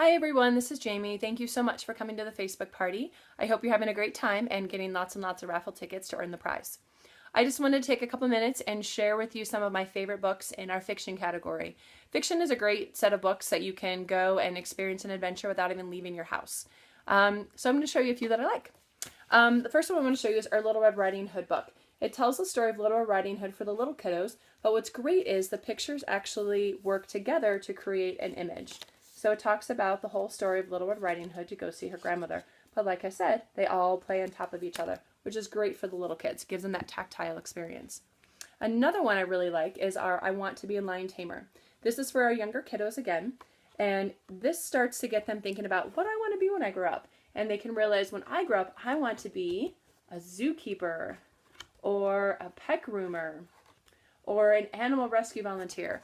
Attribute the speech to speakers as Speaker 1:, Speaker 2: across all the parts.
Speaker 1: Hi everyone, this is Jamie. Thank you so much for coming to the Facebook party. I hope you're having a great time and getting lots and lots of raffle tickets to earn the prize. I just wanted to take a couple minutes and share with you some of my favorite books in our fiction category. Fiction is a great set of books that you can go and experience an adventure without even leaving your house. So I'm going to show you a few that I like. The first one I want to show you is our Little Red Riding Hood book. It tells the story of Little Red Riding Hood for the little kiddos, but what's great is the pictures actually work together to create an image. So it talks about the whole story of Little Red Riding Hood to go see her grandmother. But like I said, they all play on top of each other, which is great for the little kids. It gives them that tactile experience. Another one I really like is our I Want to Be a Lion Tamer. This is for our younger kiddos again, and this starts to get them thinking about what I want to be when I grow up. And they can realize when I grow up, I want to be a zookeeper, or a pet groomer, or an animal rescue volunteer.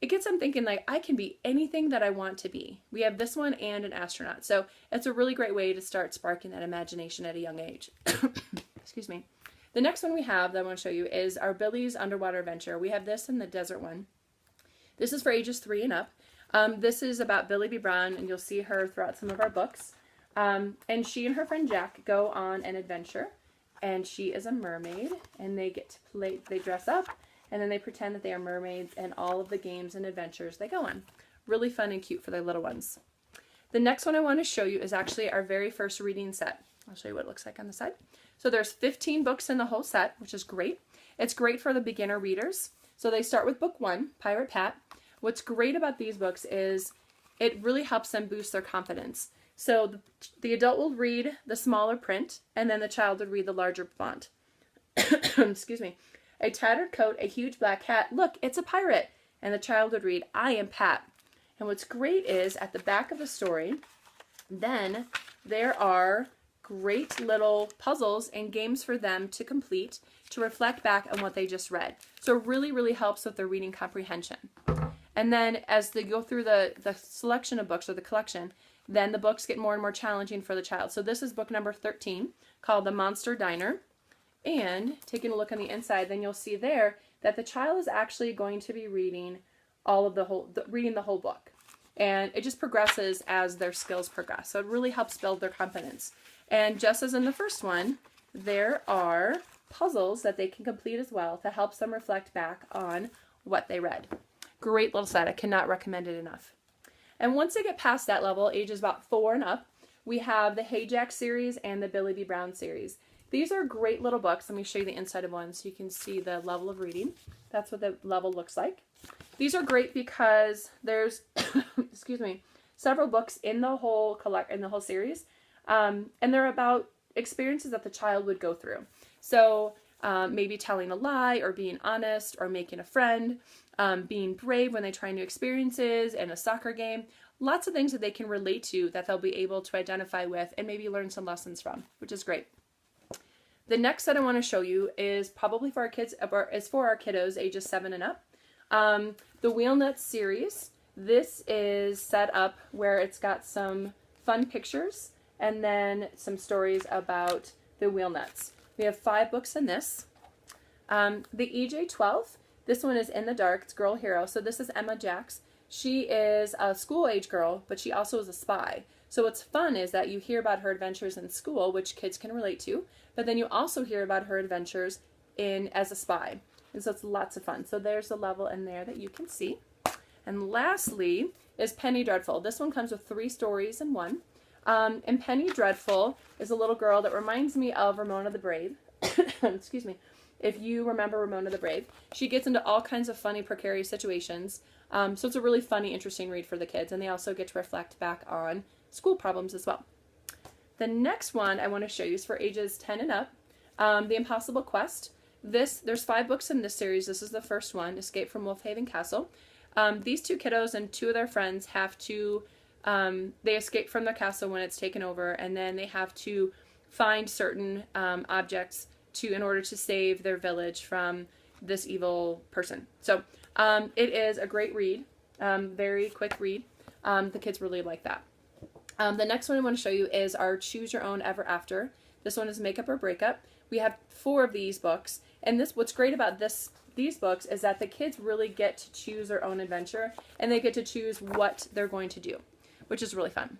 Speaker 1: It gets them thinking like, I can be anything that I want to be. We have this one and an astronaut. So it's a really great way to start sparking that imagination at a young age. Excuse me. The next one we have that I want to show you is our Billy's Underwater Adventure. We have this in the desert one. This is for ages 3 and up. This is about Billy B. Brown, and you'll see her throughout some of our books. And she and her friend Jack go on an adventure, and she is a mermaid, and they get to play, they dress up, and then they pretend that they are mermaids and all of the games and adventures they go on. Really fun and cute for their little ones. The next one I want to show you is actually our very first reading set. I'll show you what it looks like on the side. So there's 15 books in the whole set, which is great. It's great for the beginner readers. So they start with book 1, Pirate Pat. What's great about these books is it really helps them boost their confidence. So the adult will read the smaller print, and then the child would read the larger font. Excuse me. A tattered coat, a huge black hat. Look, it's a pirate. And the child would read, I am Pat. And what's great is at the back of the story, then there are great little puzzles and games for them to complete to reflect back on what they just read. So it really, really helps with their reading comprehension. And then as they go through the selection of books or the collection, then the books get more and more challenging for the child. So this is book number 13 called The Monster Diner. And taking a look on the inside, then you'll see there that the child is actually going to be reading reading the whole book. And it just progresses as their skills progress. So it really helps build their confidence. And just as in the first one, there are puzzles that they can complete as well to help them reflect back on what they read. Great little set. I cannot recommend it enough. And once they get past that level, ages about 4 and up, we have the Hey Jack series and the Billy B. Brown series. These are great little books. Let me show you the inside of one so you can see the level of reading. That's what the level looks like. These are great because there's, excuse me, several books in the whole series, and they're about experiences that the child would go through. So maybe telling a lie, or being honest, or making a friend, being brave when they try new experiences, and a soccer game. Lots of things that they can relate to that they'll be able to identify with and maybe learn some lessons from, which is great. The next set I want to show you is probably for our kids, or is for our kiddos ages 7 and up. The Wheel Nuts series. This is set up where it's got some fun pictures and then some stories about the wheel nuts. We have 5 books in this. The EJ12. This one is In the Dark. It's Girl Hero. So this is Emma Jacks. She is a school-age girl, but she also is a spy. So what's fun is that you hear about her adventures in school, which kids can relate to, but then you also hear about her adventures as a spy. And so it's lots of fun. So there's a level in there that you can see. And lastly is Penny Dreadful. This one comes with 3 stories in one. And Penny Dreadful is a little girl that reminds me of Ramona the Brave. Excuse me. If you remember Ramona the Brave, she gets into all kinds of funny, precarious situations. So it's a really funny, interesting read for the kids. And they also get to reflect back on school problems as well. The next one I want to show you is for ages 10 and up, The Impossible Quest. There's 5 books in this series. This is the first one, Escape from Wolfhaven Castle. These 2 kiddos and 2 of their friends have to, they escape from the castle when it's taken over, and then they have to find certain objects in order to save their village from this evil person. So it is a great read, very quick read. The kids really like that. The next one I want to show you is our Choose Your Own Ever After. This one is Makeup or Breakup. We have 4 of these books, and what's great about these books is that the kids really get to choose their own adventure, and they get to choose what they're going to do. which is really fun.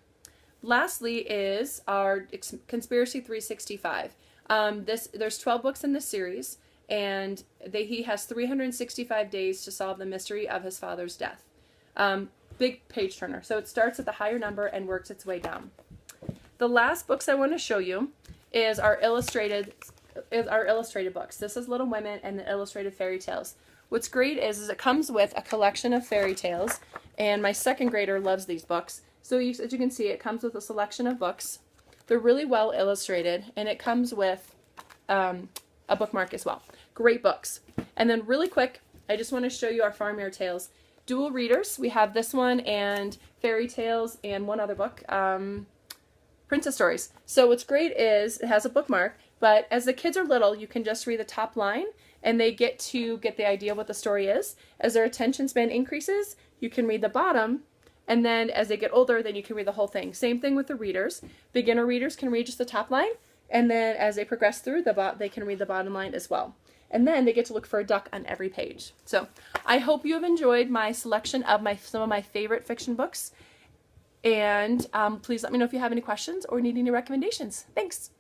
Speaker 1: Lastly is our Conspiracy 365. There's 12 books in this series, and he has 365 days to solve the mystery of his father's death. Big page turner. So it starts at the higher number and works its way down. The last books I want to show you is our illustrated books. This is Little Women and the illustrated fairy tales. What's great is it comes with a collection of fairy tales, and my second grader loves these books. So as you can see, it comes with a selection of books. They're really well illustrated, and it comes with a bookmark as well. Great books. And then really quick, I just want to show you our Farmyard Tales. Dual readers. We have this one and fairy tales and one other book, Princess Stories. So what's great is it has a bookmark, but as the kids are little, you can just read the top line, and they get to get the idea of what the story is. As their attention span increases, you can read the bottom, and then as they get older, then you can read the whole thing. Same thing with the readers. Beginner readers can read just the top line, and then as they progress through, they can read the bottom line as well. And then they get to look for a duck on every page. So I hope you have enjoyed my selection of some of my favorite fiction books. And please let me know if you have any questions or need any recommendations. Thanks.